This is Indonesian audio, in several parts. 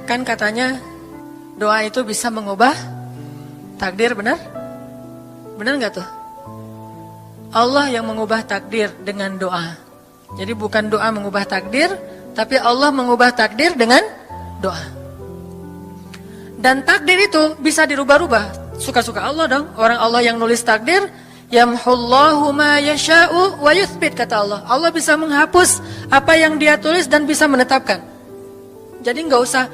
Kan katanya doa itu bisa mengubah takdir, benar? Benar nggak tuh? Allah yang mengubah takdir dengan doa. Jadi bukan doa mengubah takdir, tapi Allah mengubah takdir dengan doa. Dan takdir itu bisa dirubah-rubah. Suka-suka Allah dong. Orang Allah yang nulis takdir, yamhullahu ma yasha'u wa yuthbit, kata Allah. Allah bisa menghapus apa yang Dia tulis dan bisa menetapkan. Jadi nggak usah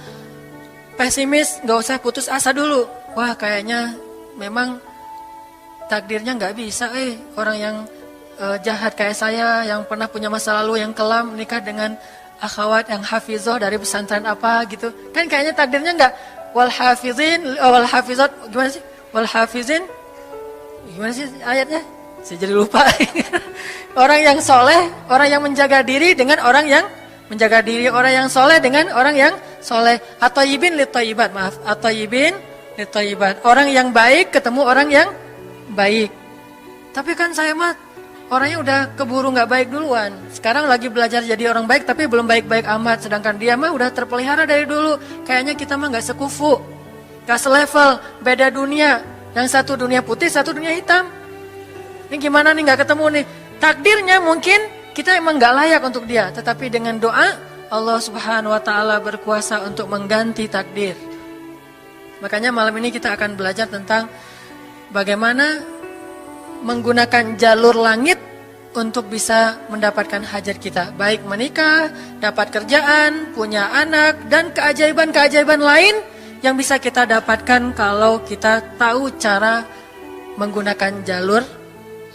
pesimis, nggak usah putus asa dulu. Wah, kayaknya memang takdirnya nggak bisa. Orang yang jahat kayak saya, yang pernah punya masa lalu yang kelam, menikah dengan akhwat yang hafizoh dari pesantren apa gitu. Kan kayaknya takdirnya nggak. Wal hafizin, wal hafizat, gimana sih? Wal hafizin, gimana sih ayatnya? Saya jadi lupa. Orang yang soleh, orang yang menjaga diri dengan orang yang menjaga diri, orang yang soleh dengan orang yang soleh. At-thayyibin lit-thayyibat, maaf. At-thayyibin lit-thayyibat. Orang yang baik ketemu orang yang baik. Tapi kan saya mah orangnya udah keburu nggak baik duluan. Sekarang lagi belajar jadi orang baik tapi belum baik-baik amat. Sedangkan dia mah udah terpelihara dari dulu. Kayaknya kita mah nggak sekufu, nggak selevel, beda dunia. Yang satu dunia putih, satu dunia hitam. Ini gimana nih nggak ketemu nih? Takdirnya mungkin kita emang nggak layak untuk dia. Tetapi dengan doa Allah Subhanahu Wa Taala berkuasa untuk mengganti takdir. Makanya malam ini kita akan belajar tentang bagaimana menggunakan jalur langit untuk bisa mendapatkan hajat kita. Baik menikah, dapat kerjaan, punya anak, dan keajaiban-keajaiban lain yang bisa kita dapatkan kalau kita tahu cara menggunakan jalur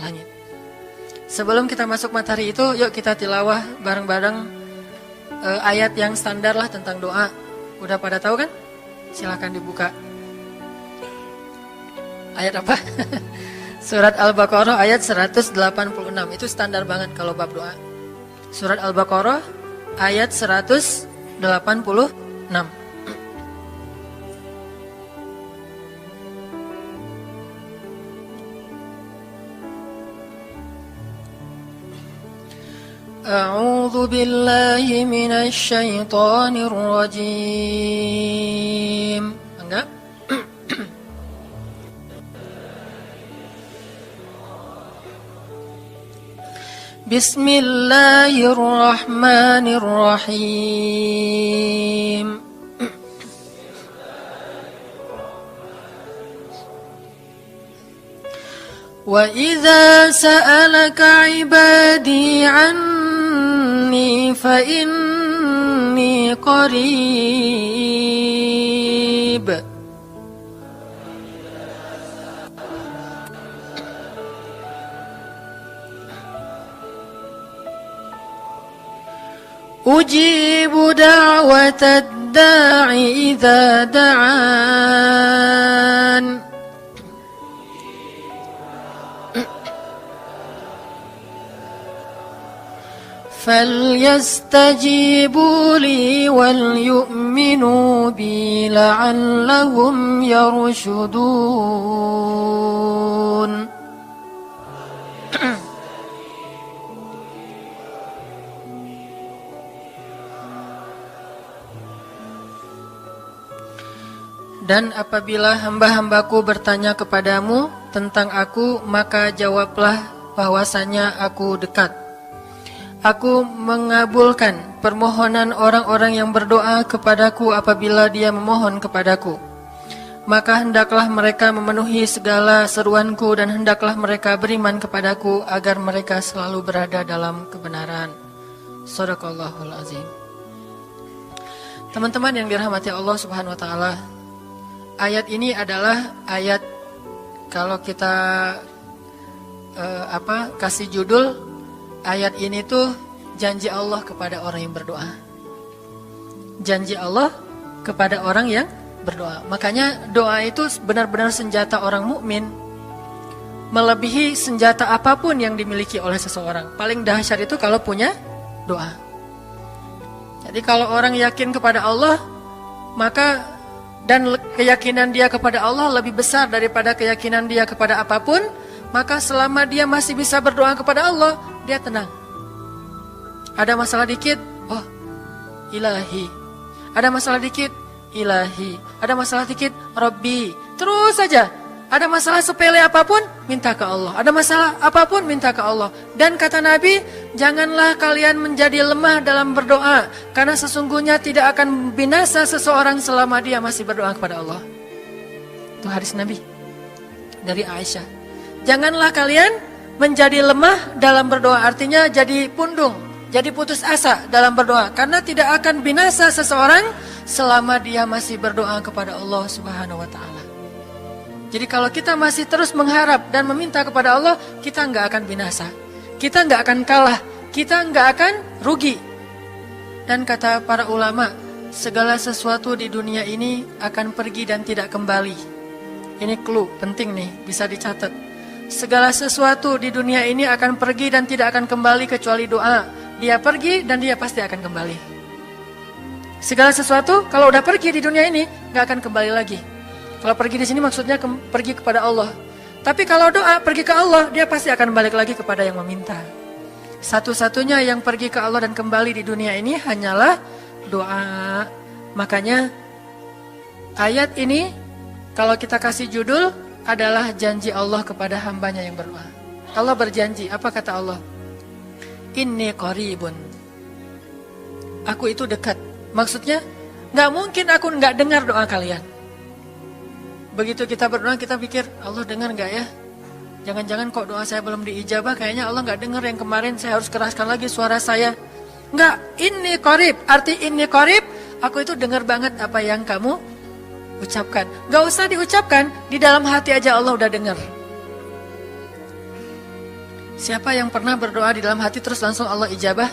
langit. Sebelum kita masuk materi itu, yuk kita tilawah bareng-bareng ayat yang standar lah tentang doa. Udah pada tahu kan? Silahkan dibuka. Ayat apa? Surat Al-Baqarah ayat 186. Itu standar banget kalau bab doa. Surat Al-Baqarah ayat 186. A'udzu billahi minasy syaithanir rajim. Enggak? Bismillahirrahmanirrahim. Wa idza sa'alaka 'ibadi 'anni fa inni qarib. Ujibu da'watad da'i idza da'an. فَلْيَسْتَجِيبُوا لِي وَلْيُؤْمِنُوا بِي لَعَلَّهُمْ يَرْشُدُونَ. Dan apabila hamba-hambaku bertanya kepadamu tentang aku, maka jawablah bahwasanya aku dekat. Aku mengabulkan permohonan orang-orang yang berdoa kepadaku apabila dia memohon kepadaku. Maka hendaklah mereka memenuhi segala seruanku dan hendaklah mereka beriman kepadaku agar mereka selalu berada dalam kebenaran. Shadaqallahul azim. Teman-teman yang dirahmati Allah Subhanahu wa taala, ayat ini adalah ayat kalau kita kasih judul ayat ini tuh janji Allah kepada orang yang berdoa. Janji Allah kepada orang yang berdoa. Makanya doa itu benar-benar senjata orang mukmin, melebihi senjata apapun yang dimiliki oleh seseorang. Paling dahsyat itu kalau punya doa. Jadi kalau orang yakin kepada Allah, maka dan keyakinan dia kepada Allah lebih besar daripada keyakinan dia kepada apapun, maka selama dia masih bisa berdoa kepada Allah, dia tenang. Ada masalah dikit, oh ilahi. Ada masalah dikit, ilahi. Ada masalah dikit, Rabbi. Terus saja. Ada masalah sepele apapun, minta ke Allah. Ada masalah apapun, minta ke Allah. Dan kata Nabi, janganlah kalian menjadi lemah dalam berdoa. Karena sesungguhnya tidak akan binasa seseorang selama dia masih berdoa kepada Allah. Itu hadis Nabi dari Aisyah. Janganlah kalian menjadi lemah dalam berdoa. Artinya jadi pundung, jadi putus asa dalam berdoa. Karena tidak akan binasa seseorang selama dia masih berdoa kepada Allah Subhanahu wa Ta'ala. Jadi kalau kita masih terus mengharap dan meminta kepada Allah, kita nggak akan binasa, kita nggak akan kalah, kita nggak akan rugi. Dan kata para ulama, segala sesuatu di dunia ini akan pergi dan tidak kembali. Ini clue penting nih, bisa dicatat. Segala sesuatu di dunia ini akan pergi dan tidak akan kembali kecuali doa. Dia pergi dan dia pasti akan kembali. Segala sesuatu kalau udah pergi di dunia ini nggak akan kembali lagi. Kalau pergi di sini maksudnya pergi kepada Allah. Tapi kalau doa pergi ke Allah, dia pasti akan balik lagi kepada yang meminta. Satu-satunya yang pergi ke Allah dan kembali di dunia ini hanyalah doa. Makanya ayat ini kalau kita kasih judul adalah janji Allah kepada hambanya yang berdoa. Allah berjanji, apa kata Allah? Inni qaribun. Aku itu dekat. Maksudnya gak mungkin aku gak dengar doa kalian. Begitu kita berdoa, kita pikir, Allah dengar gak ya? Jangan-jangan kok doa saya belum diijabah, kayaknya Allah gak dengar yang kemarin, saya harus keraskan lagi suara saya. Enggak, inni qarib. Arti inni qarib, aku itu dengar banget apa yang kamu ucapkan. Gak usah diucapkan, di dalam hati aja Allah udah dengar. Siapa yang pernah berdoa di dalam hati terus langsung Allah ijabah?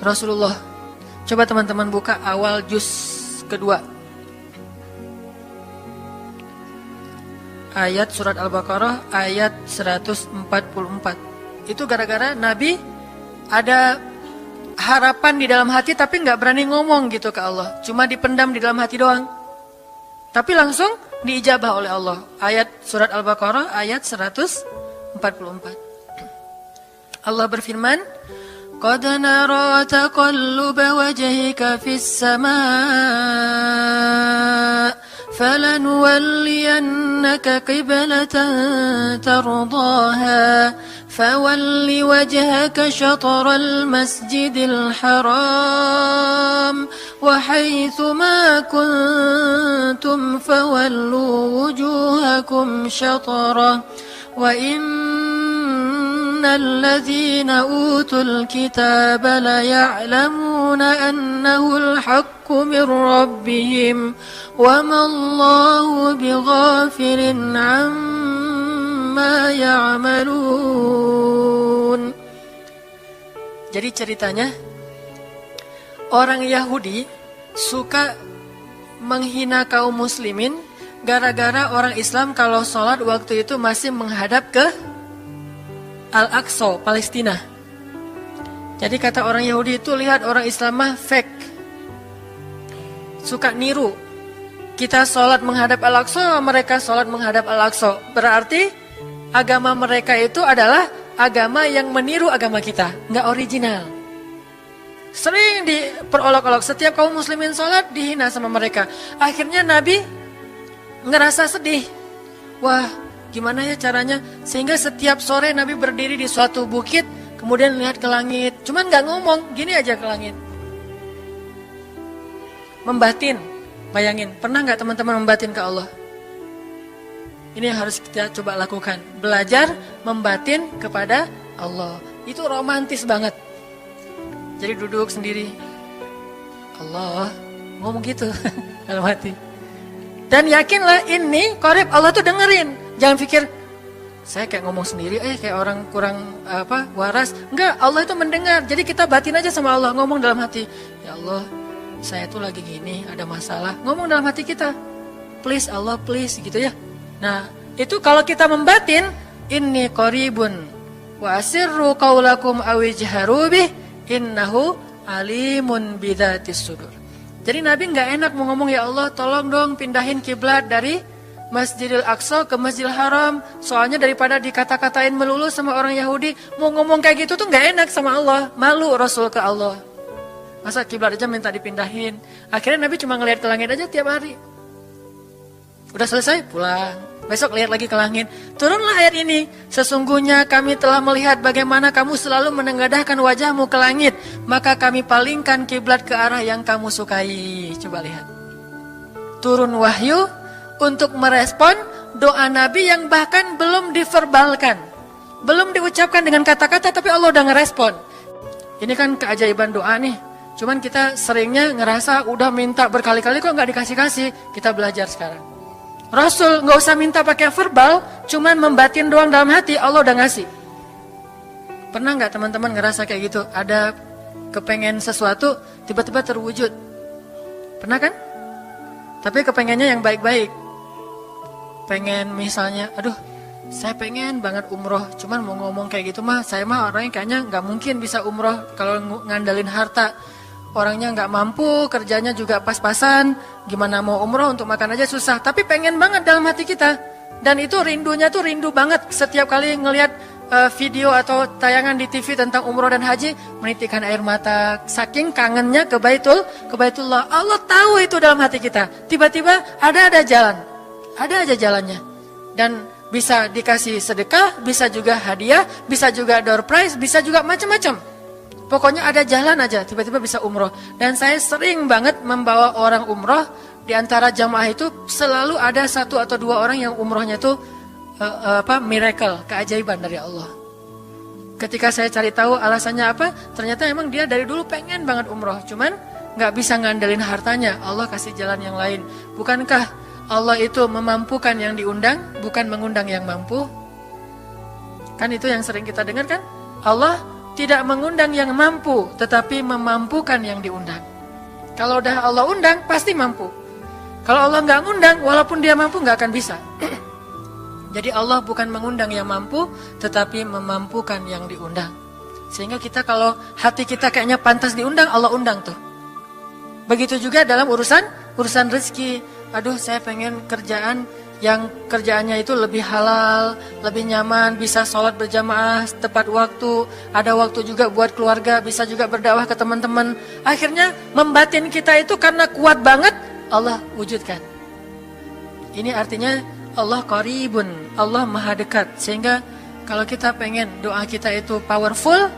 Rasulullah. Coba teman-teman buka awal juz kedua. Ayat surat Al-Baqarah ayat 144. Itu gara-gara Nabi ada harapan di dalam hati tapi gak berani ngomong gitu ke Allah. Cuma dipendam di dalam hati doang. Tapi langsung diijabah oleh Allah. Ayat surat Al-Baqarah ayat 144. Allah berfirman, Qad nara taqalluba wajhika fis samaa فلنولينك قبلة ترضاها فول وجهك شطر المسجد الحرام وحيث ما كنتم فولوا وجوهكم شطره وإن الذين أوتوا الكتاب ليعلمون أنه الحق من ربهم وما الله بغافل عما يعملون. Jadi ceritanya orang Yahudi suka menghina kaum muslimin gara-gara orang Islam kalau sholat waktu itu masih menghadap ke Al-Aqsa, Palestina. Jadi kata orang Yahudi itu, lihat orang Islam mah fake, suka niru. Kita sholat menghadap Al-Aqsa, mereka sholat menghadap Al-Aqsa. Berarti agama mereka itu adalah agama yang meniru agama kita, nggak original. Sering diperolok-olok, setiap kaum muslimin sholat dihina sama mereka. Akhirnya Nabi ngerasa sedih. Wah, gimana ya caranya? Sehingga setiap sore Nabi berdiri di suatu bukit, kemudian lihat ke langit. Cuman nggak ngomong, gini aja ke langit. Membatin, bayangin. Pernah nggak teman-teman membatin ke Allah? Ini yang harus kita coba lakukan. Belajar membatin kepada Allah. Itu romantis banget. Jadi duduk sendiri. Allah, ngomong gitu dalam hati. Dan yakinlah ini qarib, Allah tuh dengerin. Jangan pikir saya kayak ngomong sendiri, kayak orang kurang waras. Enggak, Allah itu mendengar. Jadi kita batin aja sama Allah, ngomong dalam hati. Ya Allah, saya tuh lagi gini, ada masalah. Ngomong dalam hati kita. Please Allah, please gitu ya. Nah, itu kalau kita membatin, inni qaribun wa asirru qaulakum aw ijharu bih innahu alimun bidzatis sudur. Jadi Nabi nggak enak mau ngomong, ya Allah tolong dong pindahin kiblat dari Masjidil Aqsa ke Masjidil Haram. Soalnya daripada dikata-katain melulu sama orang Yahudi, mau ngomong kayak gitu tuh nggak enak sama Allah. Malu Rasul ke Allah. Masa kiblat aja minta dipindahin. Akhirnya Nabi cuma ngelihat ke langit aja tiap hari. Udah selesai, pulang. Besok lihat lagi ke langit. Turunlah ayat ini. Sesungguhnya kami telah melihat bagaimana kamu selalu menengadahkan wajahmu ke langit. Maka kami palingkan kiblat ke arah yang kamu sukai. Coba lihat. Turun wahyu untuk merespon doa Nabi yang bahkan belum diverbalkan. Belum diucapkan dengan kata-kata, tapi Allah udah ngerespon. Ini kan keajaiban doa nih. Cuman kita seringnya ngerasa udah minta berkali-kali kok nggak dikasih-kasih. Kita belajar sekarang. Rasul nggak usah minta pakai verbal, cuman membatin doang dalam hati, Allah udah ngasih. Pernah nggak teman-teman ngerasa kayak gitu? Ada kepengen sesuatu, tiba-tiba terwujud. Pernah kan? Tapi kepengennya yang baik-baik. Pengen misalnya, aduh, saya pengen banget umroh. Cuman mau ngomong kayak gitu mah, saya mah orangnya kayaknya nggak mungkin bisa umroh kalau ngandalin harta. Orangnya nggak mampu, kerjanya juga pas-pasan, gimana mau umroh untuk makan aja susah. Tapi pengen banget dalam hati kita. Dan itu rindunya tuh rindu banget. Setiap kali ngelihat video atau tayangan di TV tentang umroh dan haji, menitikkan air mata. Saking kangennya ke Baitullah. Allah tahu itu dalam hati kita. Tiba-tiba ada jalan. Ada aja jalannya. Dan bisa dikasih sedekah, bisa juga hadiah, bisa juga door prize, bisa juga macam-macam. Pokoknya ada jalan aja, tiba-tiba bisa umroh. Dan saya sering banget membawa orang umroh. Di antara jamaah itu selalu ada 1 atau 2 orang yang umrohnya itu miracle, keajaiban dari Allah. Ketika saya cari tahu alasannya apa, ternyata emang dia dari dulu pengen banget umroh. Cuman gak bisa ngandelin hartanya, Allah kasih jalan yang lain. Bukankah Allah itu memampukan yang diundang, bukan mengundang yang mampu? Kan itu yang sering kita dengar kan? Allah tidak mengundang yang mampu, tetapi memampukan yang diundang. Kalau udah Allah undang, pasti mampu. Kalau Allah nggak ngundang, walaupun dia mampu nggak akan bisa. Jadi Allah bukan mengundang yang mampu, tetapi memampukan yang diundang. Sehingga kita kalau hati kita kayaknya pantas diundang, Allah undang tuh. Begitu juga dalam urusan rezeki. Aduh, saya pengen kerjaan yang kerjaannya itu lebih halal, lebih nyaman, bisa sholat berjamaah tepat waktu, ada waktu juga buat keluarga, bisa juga berdakwah ke teman-teman. Akhirnya membatin kita itu karena kuat banget, Allah wujudkan. Ini artinya Allah qaribun, Allah maha dekat. Sehingga kalau kita pengen doa kita itu powerful,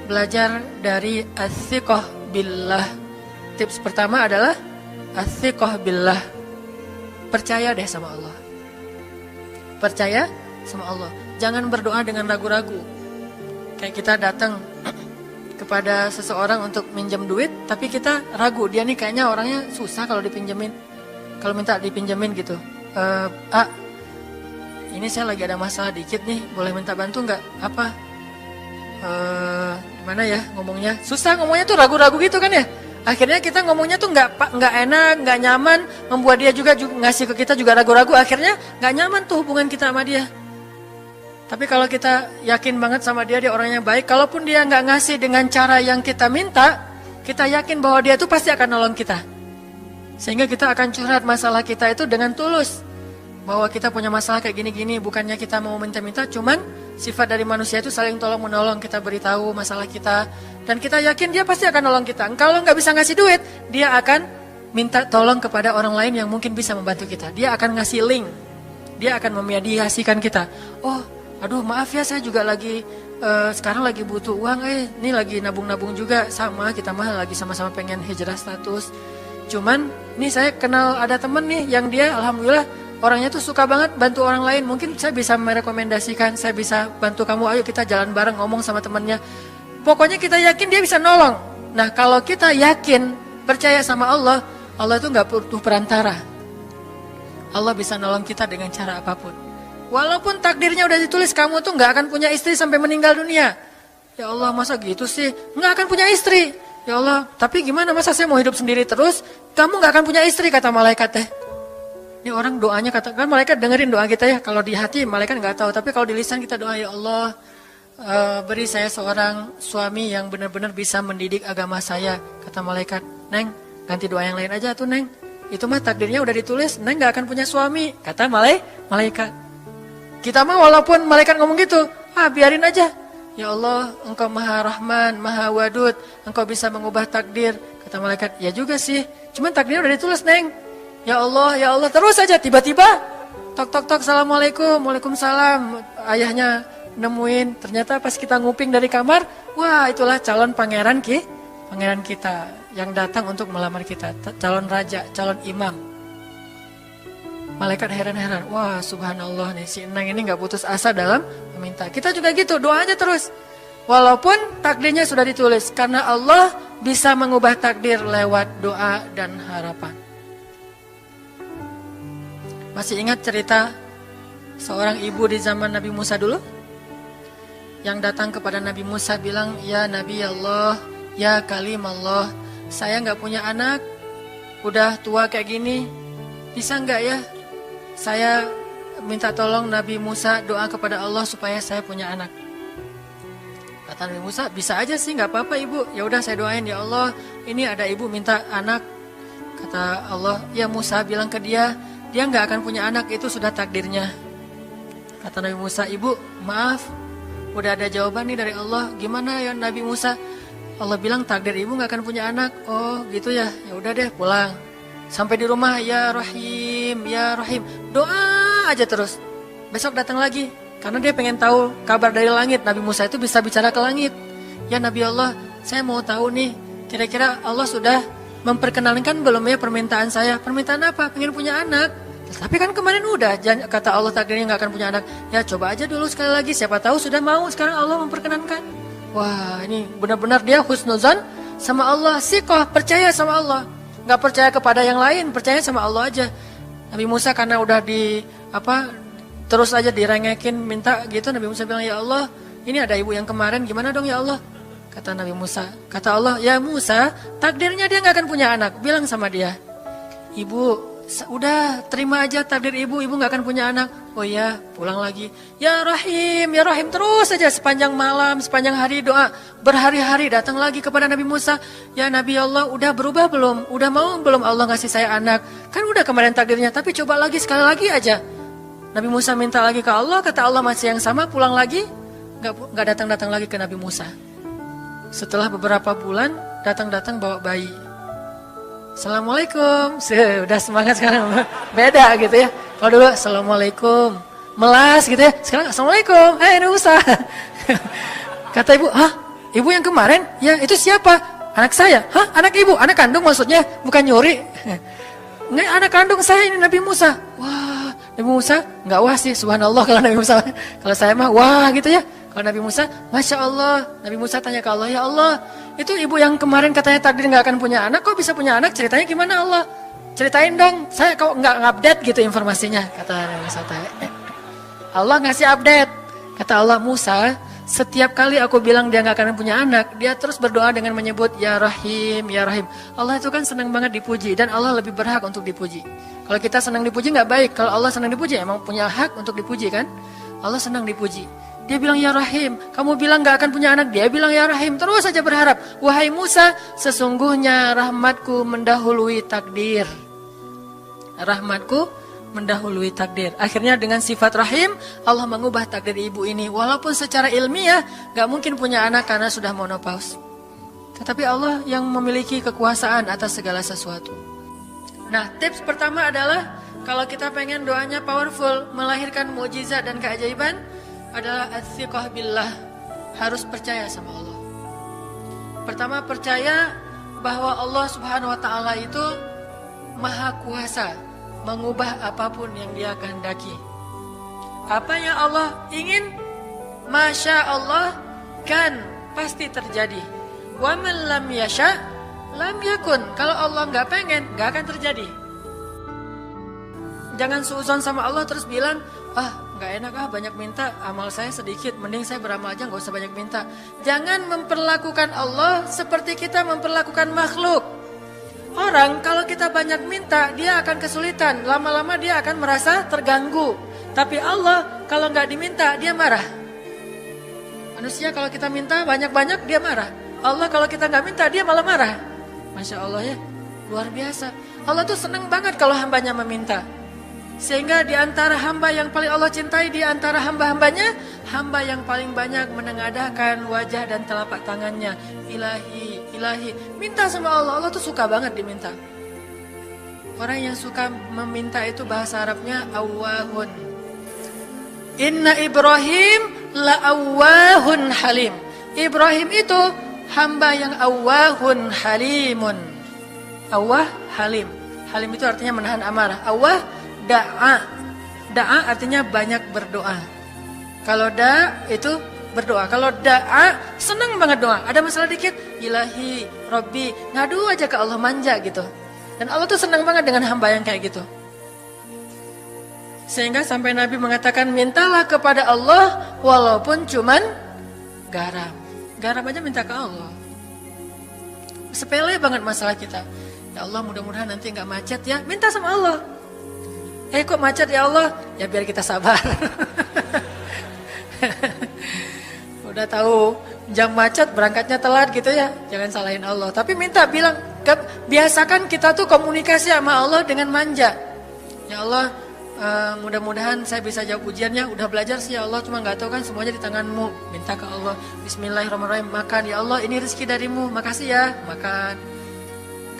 belajar dari as-thiqah billah. Tips pertama adalah as-thiqah billah. Percaya deh sama Allah. Percaya sama Allah. Jangan berdoa dengan ragu-ragu. Kayak kita datang kepada seseorang untuk minjem duit, tapi kita ragu. Dia nih kayaknya orangnya susah kalau dipinjemin. Kalau minta dipinjemin gitu. Ini saya lagi ada masalah dikit nih. Boleh minta bantu nggak? Apa? Gimana ya ngomongnya? Susah ngomongnya tuh ragu-ragu gitu kan ya. Akhirnya kita ngomongnya tuh nggak enak, nggak nyaman, membuat dia juga ngasih ke kita juga ragu-ragu. Akhirnya nggak nyaman tuh hubungan kita sama dia. Tapi kalau kita yakin banget sama dia orangnya baik, kalaupun dia nggak ngasih dengan cara yang kita minta, kita yakin bahwa dia tuh pasti akan nolong kita. Sehingga kita akan curhat masalah kita itu dengan tulus. Bahwa kita punya masalah kayak gini-gini, bukannya kita mau minta-minta, cuman sifat dari manusia itu saling tolong-menolong. Kita beritahu masalah kita, dan kita yakin dia pasti akan nolong kita. Kalau nggak bisa ngasih duit, dia akan minta tolong kepada orang lain yang mungkin bisa membantu kita. Dia akan ngasih link, dia akan memediasikan kita. Oh, aduh maaf ya, saya juga lagi sekarang lagi butuh uang. Ini lagi nabung-nabung juga, sama kita mah lagi sama-sama pengen hijrah status. Cuman nih saya kenal ada temen nih yang dia alhamdulillah orangnya tuh suka banget bantu orang lain. Mungkin saya bisa merekomendasikan, saya bisa bantu kamu, ayo kita jalan bareng ngomong sama temennya. Pokoknya kita yakin dia bisa nolong. Nah kalau kita yakin, percaya sama Allah, Allah itu gak butuh perantara. Allah bisa nolong kita dengan cara apapun. Walaupun takdirnya udah ditulis, kamu tuh gak akan punya istri sampai meninggal dunia. Ya Allah masa gitu sih, gak akan punya istri. Ya Allah, tapi gimana masa saya mau hidup sendiri terus, kamu gak akan punya istri, kata malaikat teh. Ini orang doanya katakan malaikat dengerin doa kita ya. Kalau di hati malaikat nggak tahu, tapi kalau di lisan kita doa, ya Allah beri saya seorang suami yang benar-benar bisa mendidik agama saya. Kata malaikat, Neng ganti doa yang lain aja tuh Neng. Itu mah takdirnya udah ditulis, Neng nggak akan punya suami. Kata malaikat. Kita mah walaupun malaikat ngomong gitu, biarin aja. Ya Allah, Engkau Maha Rahman, Maha Wadud, Engkau bisa mengubah takdir. Kata malaikat, ya juga sih, cuman takdir udah ditulis, Neng. Ya Allah, terus aja tiba-tiba tok, Assalamualaikum, Waalaikumsalam. Ayahnya nemuin, ternyata pas kita nguping dari kamar, wah itulah calon pangeran kita yang datang untuk melamar kita, calon raja, calon imam. Malaikat heran-heran, wah subhanallah nih, si Enang ini gak putus asa dalam meminta. Kita juga gitu, doa aja terus. Walaupun takdirnya sudah ditulis, karena Allah bisa mengubah takdir lewat doa dan harapan. Masih ingat cerita seorang ibu di zaman Nabi Musa dulu? Yang datang kepada Nabi Musa bilang, ya Nabi Allah, ya Kalim Allah, saya gak punya anak, udah tua kayak gini, bisa gak ya? Saya minta tolong Nabi Musa doa kepada Allah supaya saya punya anak. Kata Nabi Musa, bisa aja sih, nggak apa-apa ibu. Ya udah saya doain, ya Allah, ini ada ibu minta anak. Kata Allah, ya Musa bilang ke dia nggak akan punya anak, itu sudah takdirnya. Kata Nabi Musa, ibu maaf, udah ada jawaban nih dari Allah. Gimana ya Nabi Musa? Allah bilang takdir ibu nggak akan punya anak. Oh gitu ya, ya udah deh pulang. Sampai di rumah, ya Rahim, ya Rahim, doa aja terus. Besok datang lagi, karena dia pengen tahu kabar dari langit. Nabi Musa itu bisa bicara ke langit. Ya Nabi Allah, saya mau tahu nih, kira-kira Allah sudah memperkenalkan belum ya permintaan saya? Permintaan apa? Pengen punya anak. Tapi kan kemarin udah, kata Allah takdirnya gak akan punya anak. Ya coba aja dulu sekali lagi, siapa tahu sudah mau, sekarang Allah memperkenankan. Wah ini benar-benar dia husnuzan sama Allah, siqah, percaya sama Allah. Gak percaya kepada yang lain, percaya sama Allah aja. Nabi Musa karena udah terus aja direngekin minta gitu, Nabi Musa bilang, ya Allah, ini ada ibu yang kemarin, gimana dong ya Allah? Kata Nabi Musa, kata Allah, ya Musa, takdirnya dia gak akan punya anak. Bilang sama dia, ibu, udah terima aja takdir ibu gak akan punya anak. Oh ya, pulang lagi. Ya Rahim, terus aja sepanjang malam, sepanjang hari doa. Berhari-hari datang lagi kepada Nabi Musa. Ya Nabi Allah, udah berubah belum? Udah mau belum Allah ngasih saya anak? Kan udah kemarin takdirnya, tapi coba lagi, sekali lagi aja. Nabi Musa minta lagi ke Allah, kata Allah masih yang sama, pulang lagi. Gak datang-datang lagi ke Nabi Musa. Setelah beberapa bulan, datang-datang bawa bayi. Assalamualaikum, udah semangat sekarang, beda gitu ya. Kalau dulu Assalamualaikum, melas gitu ya. Sekarang Assalamualaikum, Nabi Musa. Kata ibu, ibu yang kemarin? Ya itu siapa? Anak saya. Anak ibu? Anak kandung maksudnya? Bukan nyuri. Nggak, anak kandung saya ini Nabi Musa. Wah, Nabi Musa nggak wah sih, subhanallah kalau Nabi Musa. Kalau saya mah wah gitu ya. Kalau Nabi Musa, Masya Allah. Nabi Musa tanya ke Allah, ya Allah, itu ibu yang kemarin katanya takdir nggak akan punya anak, kok bisa punya anak? Ceritanya gimana Allah? Ceritain dong, saya kok nggak update gitu informasinya, kata Nabi Musa. Allah ngasih update. Kata Allah, Musa, setiap kali aku bilang dia nggak akan punya anak, dia terus berdoa dengan menyebut Ya Rahim, Ya Rahim. Allah itu kan senang banget dipuji, dan Allah lebih berhak untuk dipuji. Kalau kita senang dipuji nggak baik, kalau Allah senang dipuji emang punya hak untuk dipuji kan? Allah senang dipuji. Dia bilang Ya Rahim, kamu bilang gak akan punya anak, dia bilang Ya Rahim, terus saja berharap. Wahai Musa, sesungguhnya rahmatku mendahului takdir. Rahmatku mendahului takdir. Akhirnya dengan sifat Rahim, Allah mengubah takdir ibu ini. Walaupun secara ilmiah gak mungkin punya anak karena sudah menopause. Tetapi Allah yang memiliki kekuasaan atas segala sesuatu. Nah, tips pertama adalah kalau kita pengen doanya powerful, melahirkan mukjizat dan keajaiban, adalah at-thiqah billah, harus percaya sama Allah. Pertama, percaya bahwa Allah Subhanahu wa taala itu maha kuasa mengubah apapun yang Dia kehendaki. Apa yang Allah ingin, masya Allah kan pasti terjadi. Wa man lam yasha lam yakun. Kalau Allah nggak pengen, nggak akan terjadi. Jangan suudzon sama Allah terus bilang, nggak enak banyak minta, amal saya sedikit, mending saya beramal aja nggak usah banyak minta. Jangan memperlakukan Allah seperti kita memperlakukan makhluk. Orang kalau kita banyak minta, dia akan kesulitan, lama-lama dia akan merasa terganggu. Tapi Allah kalau nggak diminta, dia marah. Manusia kalau kita minta banyak-banyak, dia marah. Allah kalau kita nggak minta, dia malah marah. Masya Allah ya, luar biasa. Allah tuh senang banget kalau hambanya meminta. Sehingga di antara hamba yang paling Allah cintai, di antara hamba-hambanya, hamba yang paling banyak menengadahkan wajah dan telapak tangannya. Ilahi, ilahi. Minta sama Allah, Allah tuh suka banget diminta. Orang yang suka meminta itu bahasa Arabnya awwahun. Inna Ibrahim la'awwahun halim. Ibrahim itu hamba yang awwahun halimun. Awwah halim. Halim itu artinya menahan amarah. Awwah da'a. Da'a artinya banyak berdoa. Kalau da itu berdoa. Kalau da'a senang banget doa. Ada masalah dikit, ilahi, Rabbi, ngadu aja ke Allah, manja gitu. Dan Allah tuh senang banget dengan hamba yang kayak gitu. Sehingga sampai Nabi mengatakan, mintalah kepada Allah walaupun cuman garam. Garam aja minta ke Allah. Sepele banget masalah kita. Ya Allah, mudah-mudahan nanti nggak macet ya. Minta sama Allah. Kok macet ya Allah? Ya biar kita sabar. Udah tahu jam macet berangkatnya telat gitu ya. Jangan salahin Allah. Tapi minta, bilang, biasakan kita tuh komunikasi sama Allah dengan manja. Ya Allah, mudah-mudahan saya bisa jawab ujiannya. Udah belajar sih ya Allah, cuma nggak tahu kan semuanya di tanganmu. Minta ke Allah. Bismillahirrahmanirrahim. Makan ya Allah, ini rezeki darimu. Makasih ya, makan.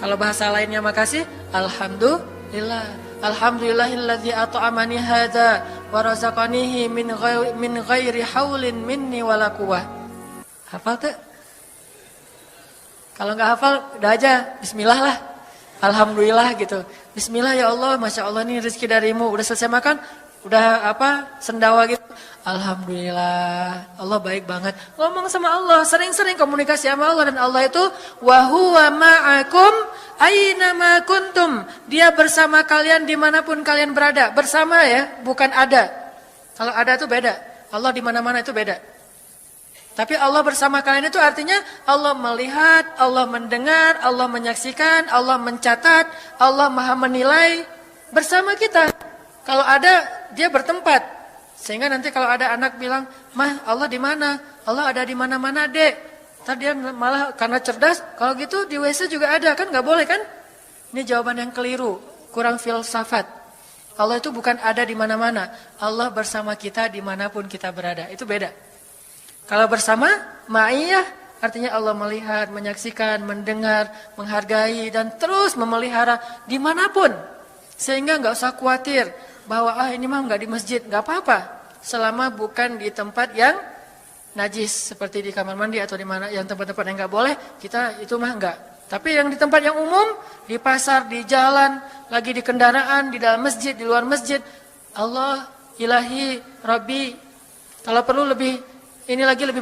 Kalau bahasa lainnya makasih, alhamdulillah. Alhamdulillahilladzi at'amani hadza wa razaqanihi min ghairi haulin minni wala quwwah. Hafal tuh? Kalau nggak hafal, udah aja bismillah lah. Alhamdulillah gitu. Bismillah ya Allah, Masya Allah ini rezeki darimu. Udah selesai makan, udah sendawa gitu. Alhamdulillah, Allah baik banget. Ngomong sama Allah, sering-sering komunikasi sama Allah. Dan Allah itu wa huwa ma'akum aina ma kuntum. Dia bersama kalian dimanapun kalian berada. Bersama ya, bukan ada. Kalau ada itu beda. Allah di mana-mana itu beda. Tapi Allah bersama kalian itu artinya Allah melihat, Allah mendengar, Allah menyaksikan, Allah mencatat, Allah maha menilai bersama kita. Kalau ada, dia bertempat. Sehingga nanti kalau ada anak bilang, "Mah, Allah di mana?" Allah ada di mana-mana, Dek. Ntar dia malah karena cerdas, kalau gitu di WC juga ada, kan nggak boleh kan? Ini jawaban yang keliru, kurang filsafat. Allah itu bukan ada di mana-mana. Allah bersama kita dimanapun kita berada. Itu beda. Kalau bersama, ma'iyah artinya Allah melihat, menyaksikan, mendengar, menghargai, dan terus memelihara dimanapun. Sehingga nggak usah khawatir bahwa ini mah nggak di masjid, nggak apa-apa. Selama bukan di tempat yang najis, seperti di kamar mandi atau di mana yang tempat-tempat yang nggak boleh, kita itu mah nggak. Tapi yang di tempat yang umum, di pasar, di jalan, lagi di kendaraan, di dalam masjid, di luar masjid, Allah, ilahi, Rabbi. Kalau perlu lebih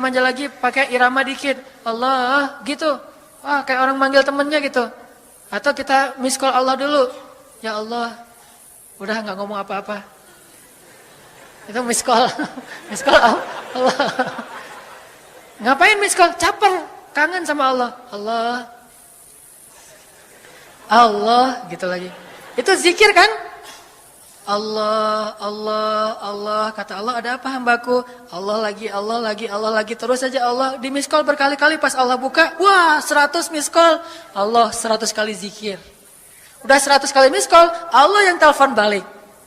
manja lagi, pakai irama dikit. Allah, gitu. Wah, kayak orang manggil temennya gitu. Atau kita miss call Allah dulu. Ya Allah, udah nggak ngomong apa-apa. Itu miss call. Miss call Allah. Ngapain miss call? Caper, kangen sama Allah. Allah, gitu lagi. Itu zikir kan? Allah, Allah, Allah. Kata Allah, ada apa hambaku? Allah lagi. Terus saja Allah di miss call berkali-kali. Pas Allah buka, wah 100 miss call. Allah 100 kali zikir. Udah 100 kali miss call, Allah yang telepon balik.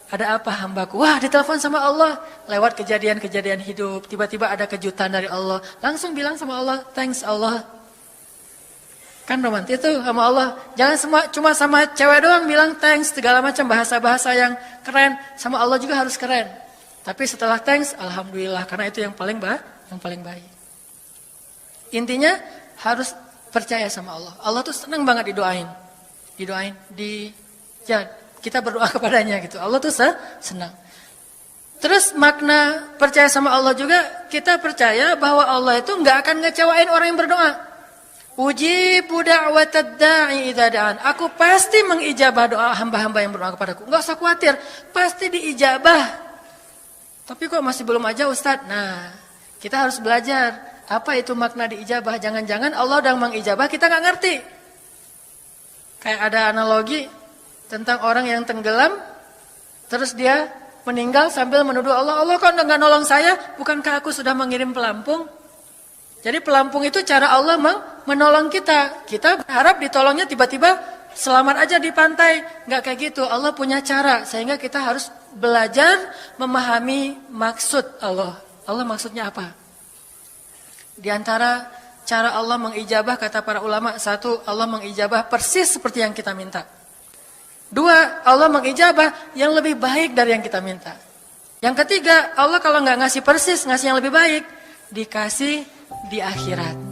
Ada apa hambaku? Wah, ditelepon sama Allah. Lewat kejadian-kejadian hidup. Tiba-tiba ada kejutan dari Allah. Langsung bilang sama Allah, thanks Allah. Kan romantis tuh sama Allah. Jangan cuma sama cewek doang bilang thanks. Segala macam bahasa-bahasa yang keren. Sama Allah juga harus keren. Tapi setelah thanks, alhamdulillah. Karena itu yang paling baik. Intinya harus percaya sama Allah. Allah tuh senang banget didoain. Kita berdoa kepadanya gitu. Allah tuh senang. Terus makna percaya sama Allah juga, kita percaya bahwa Allah itu nggak akan ngecewain orang yang berdoa. Ujibu da'watad da'i idza da'an. Aku pasti mengijabah doa hamba-hamba yang berdoa kepadaku. Enggak usah khawatir, pasti diijabah. Tapi kok masih belum aja Ustaz? Nah, kita harus belajar apa itu makna diijabah. Jangan-jangan Allah udah mengijabah, kita nggak ngerti. Kayak ada analogi tentang orang yang tenggelam, terus dia meninggal sambil menuduh Allah. Allah kok nggak nolong saya? Bukankah aku sudah mengirim pelampung? Jadi pelampung itu cara Allah menolong kita. Kita berharap ditolongnya tiba-tiba selamat aja di pantai. Nggak kayak gitu. Allah punya cara sehingga kita harus belajar memahami maksud Allah. Allah maksudnya apa? Di antara cara Allah mengijabah, kata para ulama, satu, Allah mengijabah persis seperti yang kita minta. Dua, Allah mengijabah yang lebih baik dari yang kita minta. Yang ketiga, Allah kalau nggak ngasih persis, ngasih yang lebih baik, dikasih di akhirat.